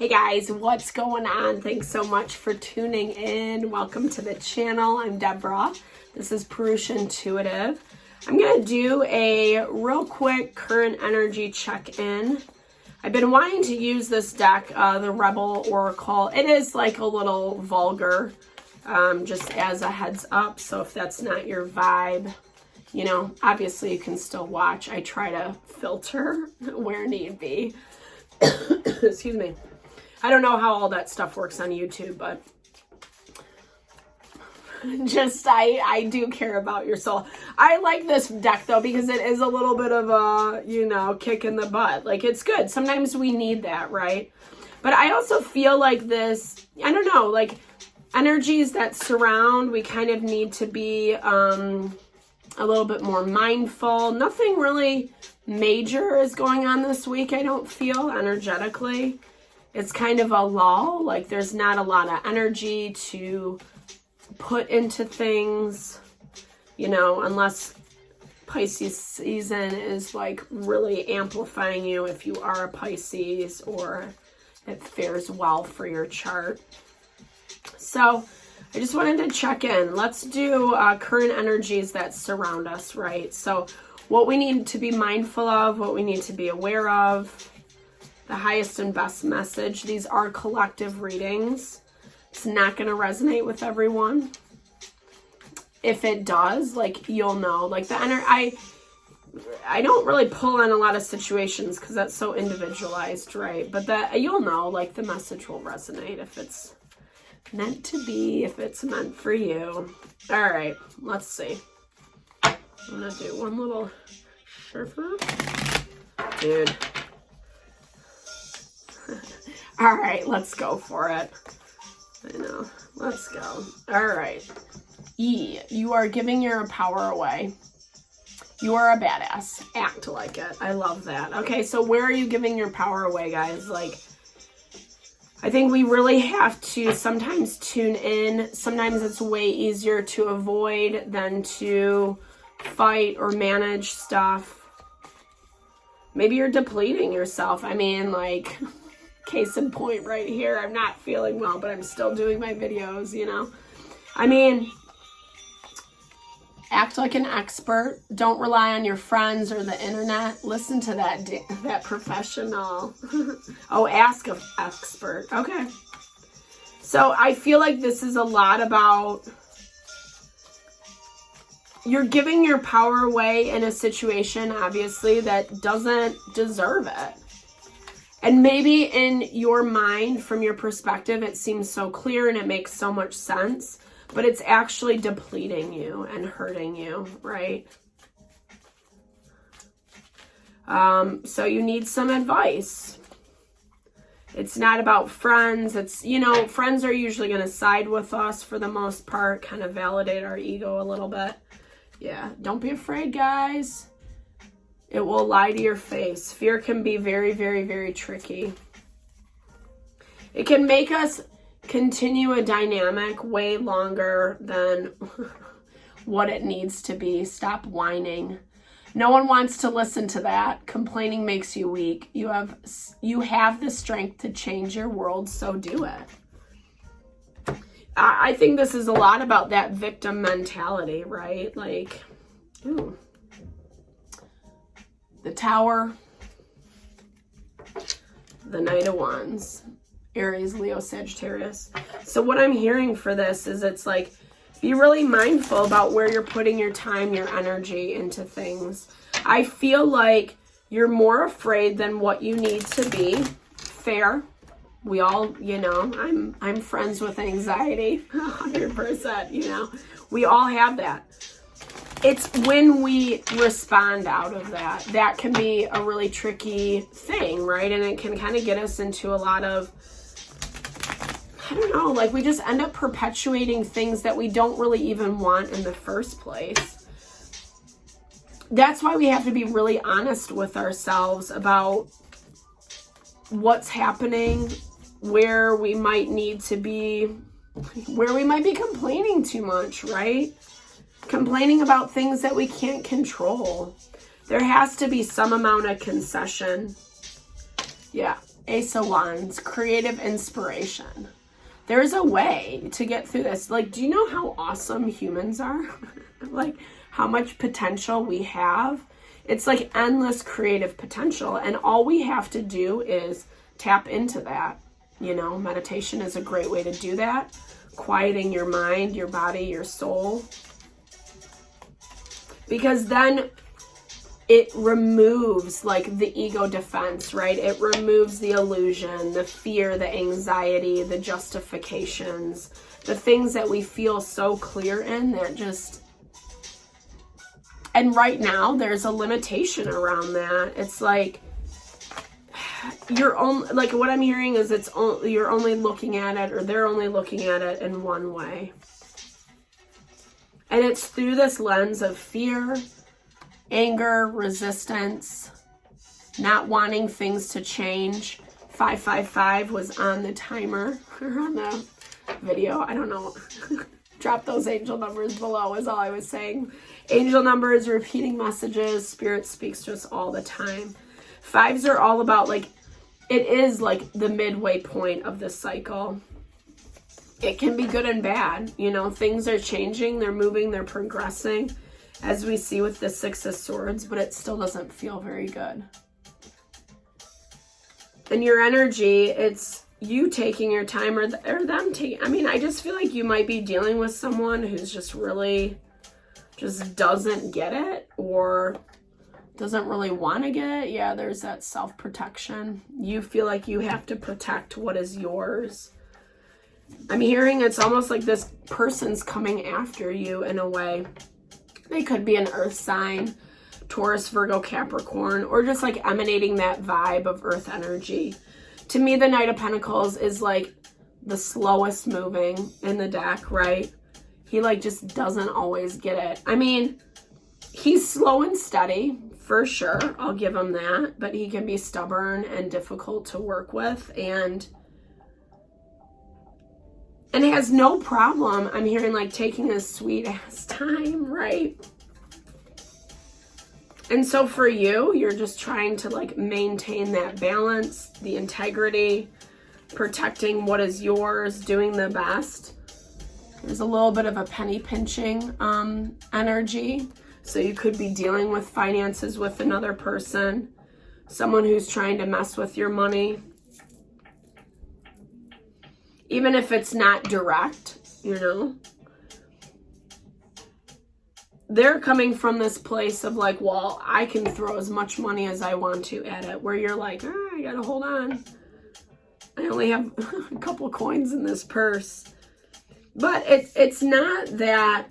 Hey guys, what's going on? Thanks so much for tuning in. Welcome to the channel. I'm Deborah. This is Purusha Intuitive. I'm going to do a real quick current energy check-in. I've been wanting to use this deck, the Rebel Oracle. It is like a little vulgar, just as a heads up. So if that's not your vibe, you know, obviously you can still watch. I try to filter where need be. Excuse me. I don't know how all that stuff works on YouTube, but just I do care about your soul. I like this deck though because it is a little bit of a, you know, kick in the butt. Like, it's good. Sometimes we need that, right? But I also feel like this, I don't know, like energies that surround, we kind of need to be a little bit more mindful. Nothing really major is going on this week, I don't feel, energetically. It's kind of a lull, like there's not a lot of energy to put into things, you know, unless Pisces season is like really amplifying you if you are a Pisces, or it fares well for your chart. So I just wanted to check in. Let's do current energies that surround us, right? So what we need to be mindful of, what we need to be aware of, the highest and best message. These are collective readings. It's not going to resonate with everyone. If it does, like, you'll know. Like, the I don't really pull on a lot of situations because that's so individualized, right? But you'll know, like, the message will resonate if it's meant to be, if it's meant for you. All right, let's see. I'm going to do one little shuffle. Dude. All right, let's go for it. I know. Let's go. All right. E, you are giving your power away. You are a badass. Act like it. I love that. Okay, so where are you giving your power away, guys? Like, I think we really have to sometimes tune in. Sometimes it's way easier to avoid than to fight or manage stuff. Maybe you're depleting yourself. I mean, like, case in point right here. I'm not feeling well, but I'm still doing my videos, you know. I mean, act like an expert. Don't rely on your friends or the internet. Listen to that professional. Oh, ask an expert. Okay. So I feel like this is a lot about you're giving your power away in a situation, obviously, that doesn't deserve it. And maybe in your mind, from your perspective, it seems so clear and it makes so much sense, but it's actually depleting you and hurting you, right? So you need some advice. It's not about friends. It's, you know, friends are usually going to side with us for the most part, kind of validate our ego a little bit. Yeah, don't be afraid, guys. It will lie to your face. Fear can be very, very, very tricky. It can make us continue a dynamic way longer than what it needs to be. Stop whining. No one wants to listen to that. Complaining makes you weak. You have the strength to change your world, so do it. I think this is a lot about that victim mentality, right? Like, ooh. The Tower, the Knight of Wands, Aries, Leo, Sagittarius. So what I'm hearing for this is it's like, be really mindful about where you're putting your time, your energy into things. I feel like you're more afraid than what you need to be. Fair. We all, you know, I'm friends with anxiety, 100%, you know. We all have that. It's when we respond out of that. That can be a really tricky thing, right? And it can kind of get us into a lot of, I don't know, like we just end up perpetuating things that we don't really even want in the first place. That's why we have to be really honest with ourselves about what's happening, where we might need to be, where we might be complaining too much, right? Complaining about things that we can't control. There has to be some amount of concession. Yeah, Ace of Wands, creative inspiration. There's a way to get through this. Like, do you know how awesome humans are? Like, how much potential we have? It's like endless creative potential. And all we have to do is tap into that. You know, meditation is a great way to do that. Quieting your mind, your body, your soul. Because then it removes like the ego defense, right? It removes the illusion, the fear, the anxiety, the justifications, the things that we feel so clear in that just... And right now there's a limitation around that. It's like you're only, like what I'm hearing is you're only looking at it, or they're only looking at it in one way. And it's through this lens of fear, anger, resistance, not wanting things to change. 555 was on the timer or on the video. I don't know. Drop those angel numbers below is all I was saying. Angel numbers, repeating messages. Spirit speaks to us all the time. Fives are all about, like, it is like the midway point of the cycle. It can be good and bad. You know, things are changing. They're moving. They're progressing, as we see with the Six of Swords, but it still doesn't feel very good. And your energy, it's you taking your time or them taking... I mean, I just feel like you might be dealing with someone who's just really... just doesn't get it, or doesn't really want to get it. Yeah, there's that self-protection. You feel like you have to protect what is yours. I'm hearing it's almost like this person's coming after you in a way. They could be an earth sign, Taurus, Virgo, Capricorn, or just like emanating that vibe of earth energy. To me, the Knight of Pentacles is like the slowest moving in the deck, right? He like just doesn't always get it. I mean, he's slow and steady for sure. I'll give him that, but he can be stubborn and difficult to work with, and has no problem, I'm hearing, like taking his sweet ass time, right? And so for you, you're just trying to like maintain that balance, the integrity, protecting what is yours, doing the best. There's a little bit of a penny pinching energy. So you could be dealing with finances with another person, someone who's trying to mess with your money. Even if it's not direct, you know. They're coming from this place of like, well, I can throw as much money as I want to at it. Where you're like, I gotta hold on. I only have a couple coins in this purse. But it's not that,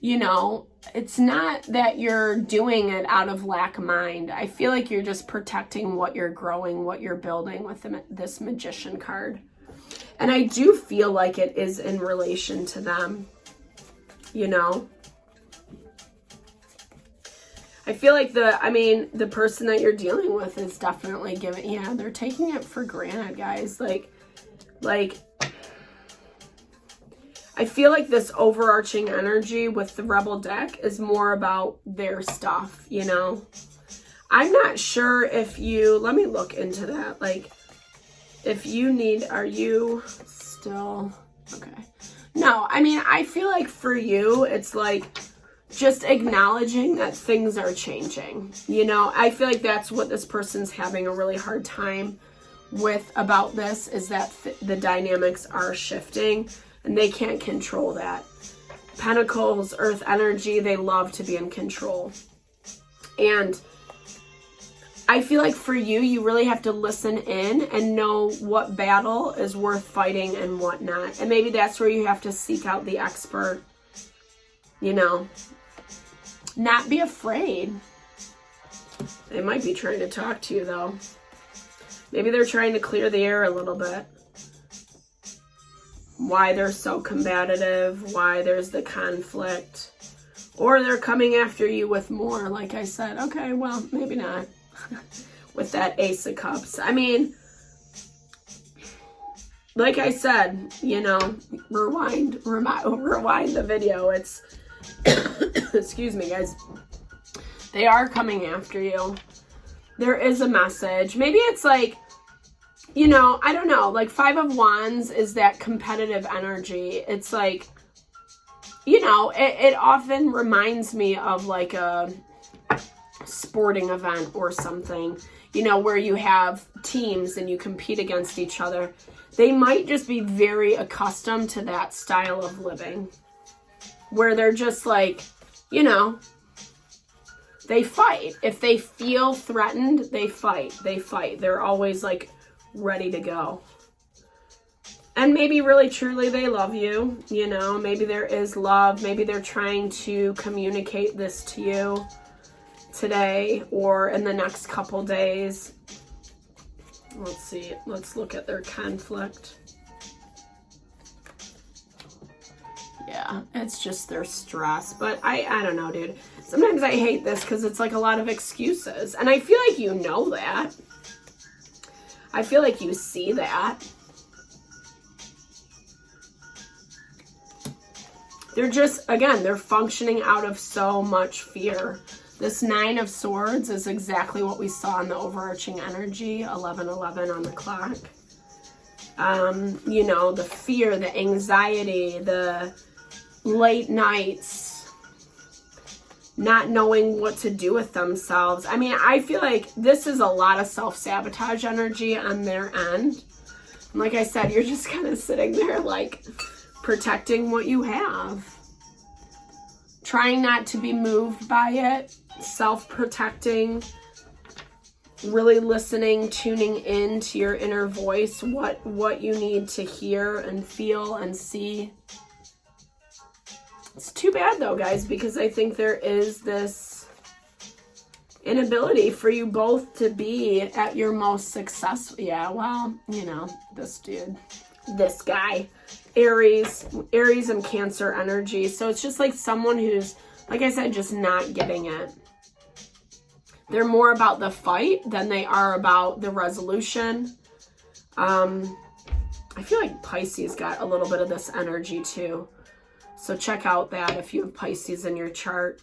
you know, it's not that you're doing it out of lack of mind. I feel like you're just protecting what you're growing, what you're building with this Magician card. And I do feel like it is in relation to them, you know. I feel like the person that you're dealing with is definitely giving, yeah, they're taking it for granted, guys. Like, I feel like this overarching energy with the Rebel deck is more about their stuff, you know? I'm not sure if you, let me look into that. Like, if you need, are you still, okay. No, I mean, I feel like for you, it's like just acknowledging that things are changing. You know, I feel like that's what this person's having a really hard time with about this, is that the dynamics are shifting and they can't control that. Pentacles, earth energy, they love to be in control. And I feel like for you, you really have to listen in and know what battle is worth fighting and what not. And maybe that's where you have to seek out the expert, you know. Not be afraid. They might be trying to talk to you, though. Maybe they're trying to clear the air a little bit. Why they're so combative, why there's the conflict. Or they're coming after you with more, like I said. Okay, well, maybe not. With that Ace of Cups. I mean, like I said, you know, rewind the video. It's, excuse me, guys. They are coming after you. There is a message. Maybe it's like you know, I don't know, like Five of Wands is that competitive energy. It's like, you know, it often reminds me of like a sporting event or something, you know, where you have teams and you compete against each other. They might just be very accustomed to that style of living where they're just like, you know, they fight. If they feel threatened, they fight. They fight. They're always like ready to go. And maybe really truly they love you, you know, maybe there is love. Maybe they're trying to communicate this to you today or in the next couple days. Let's see. Let's look at their conflict. Yeah, it's just their stress. But I don't know, dude. Sometimes I hate this because it's like a lot of excuses. And I feel like you know that. I feel like you see that. They're just, again, they're functioning out of so much fear. This Nine of Swords is exactly what we saw in the overarching energy, 11:11 on the clock. You know, the fear, the anxiety, the late nights, not knowing what to do with themselves. I mean, I feel like this is a lot of self-sabotage energy on their end. And like I said, you're just kind of sitting there like protecting what you have. Trying not to be moved by it. Self-protecting. Really listening, tuning in to your inner voice. What you need to hear and feel and see. It's too bad though, guys, because I think there is this inability for you both to be at your most successful. Yeah, well, you know, this dude, this guy, Aries and Cancer energy. So it's just like someone who's, like I said, just not getting it. They're more about the fight than they are about the resolution. I feel like Pisces got a little bit of this energy too. So check out that if you have Pisces in your chart.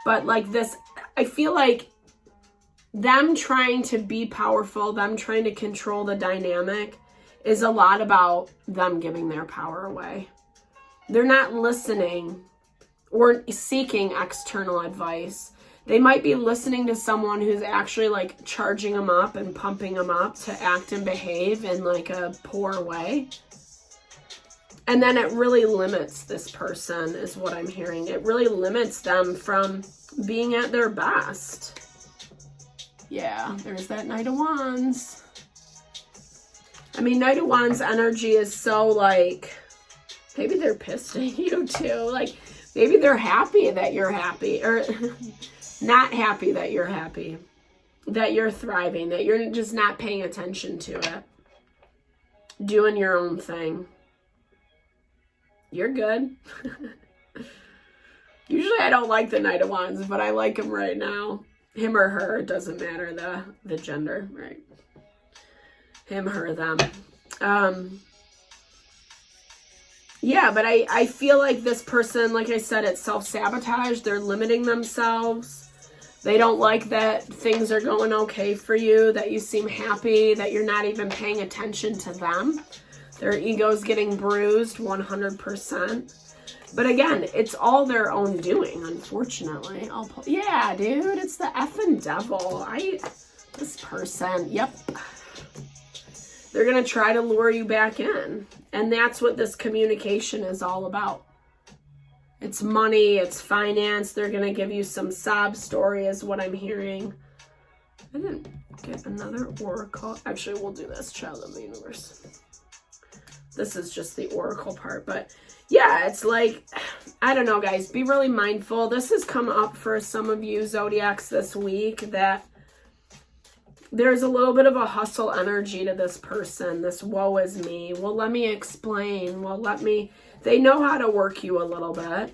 But like this, I feel like them trying to be powerful, them trying to control the dynamic is a lot about them giving their power away. They're not listening or seeking external advice. They might be listening to someone who's actually like charging them up and pumping them up to act and behave in like a poor way. And then it really limits this person is what I'm hearing. It really limits them from being at their best. Yeah, there's that Knight of Wands. I mean, Knight of Wands energy is so like, maybe they're pissed at you too. Like, maybe they're happy that you're happy, or not happy that you're happy, that you're thriving, that you're just not paying attention to it. Doing your own thing. You're good. Usually I don't like the Knight of Wands, but I like him right now. Him or her, it doesn't matter the gender, right? Him, her, them. Yeah, but I feel like this person, like I said, it's self-sabotage. They're limiting themselves. They don't like that things are going okay for you, that you seem happy, that you're not even paying attention to them. Their ego's getting bruised 100%. But again, it's all their own doing, unfortunately. Yeah, dude, it's the effing devil. This person, yep. They're going to try to lure you back in. And that's what this communication is all about. It's money, it's finance. They're going to give you some sob story is what I'm hearing. I didn't get another oracle. Actually, we'll do this, Child of the Universe. This is just the oracle part. But yeah, it's like, I don't know, guys. Be really mindful. This has come up for some of you Zodiacs this week, that there's a little bit of a hustle energy to this person. This woe is me. Well, let me explain. Well, they know how to work you a little bit.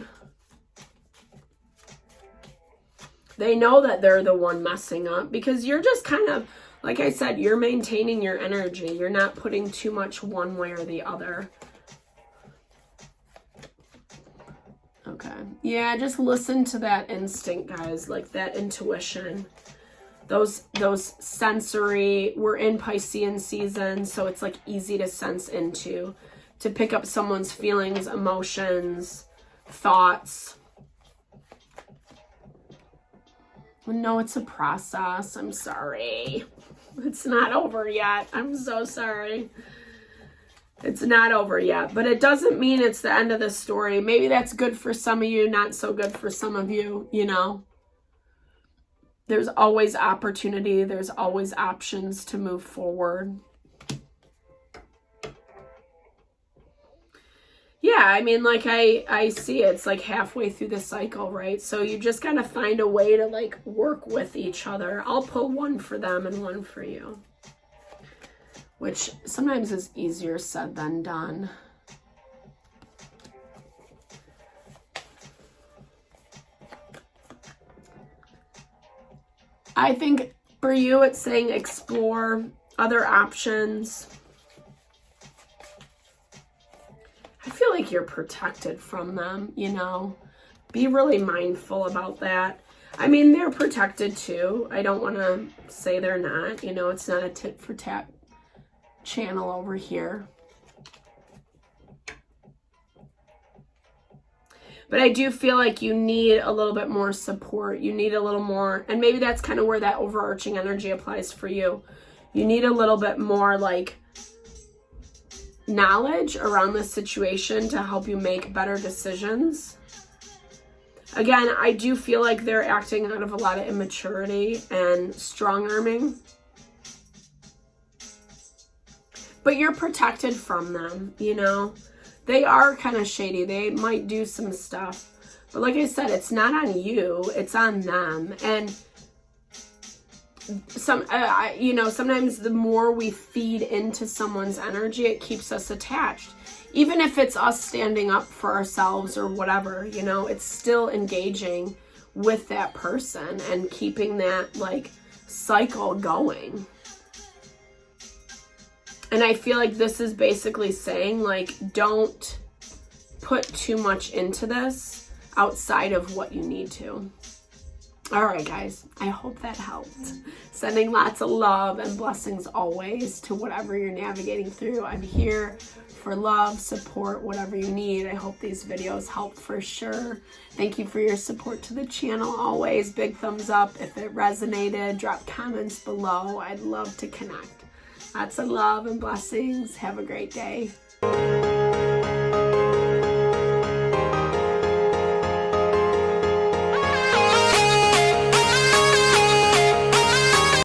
They know that they're the one messing up because you're just kind of, like I said, you're maintaining your energy. You're not putting too much one way or the other. Okay. Yeah, just listen to that instinct, guys, like that intuition. those sensory, we're in Piscean season, so it's like easy to sense into, to pick up someone's feelings, emotions, thoughts. No, it's a process. I'm sorry. It's not over yet. I'm so sorry. It's not over yet, but it doesn't mean it's the end of the story. Maybe that's good for some of you, not so good for some of you, you know. There's always opportunity. There's always options to move forward. Yeah, I mean, like I see it's like halfway through the cycle, right? So you just gotta find a way to like work with each other. I'll pull one for them and one for you, which sometimes is easier said than done. I think for you, it's saying explore other options. I feel like you're protected from them, you know. Be really mindful about that. I mean, they're protected too. I don't want to say they're not. You know, it's not a tit for tat channel over here. But I do feel like you need a little bit more support. You need a little more, and maybe that's kind of where that overarching energy applies for you. You need a little bit more like knowledge around this situation to help you make better decisions. Again, I do feel like they're acting out of a lot of immaturity and strong-arming. But you're protected from them, you know. They are kind of shady. They might do some stuff. But like I said, it's not on you. It's on them. And you know, sometimes the more we feed into someone's energy, it keeps us attached. Even if it's us standing up for ourselves or whatever, you know, it's still engaging with that person and keeping that like cycle going. And I feel like this is basically saying, like, don't put too much into this outside of what you need to. All right, guys, I hope that helped. Sending lots of love and blessings always to whatever you're navigating through. I'm here for love, support, whatever you need. I hope these videos helped for sure. Thank you for your support to the channel always. Big thumbs up if it resonated. Drop comments below. I'd love to connect. Lots of love and blessings. Have a great day.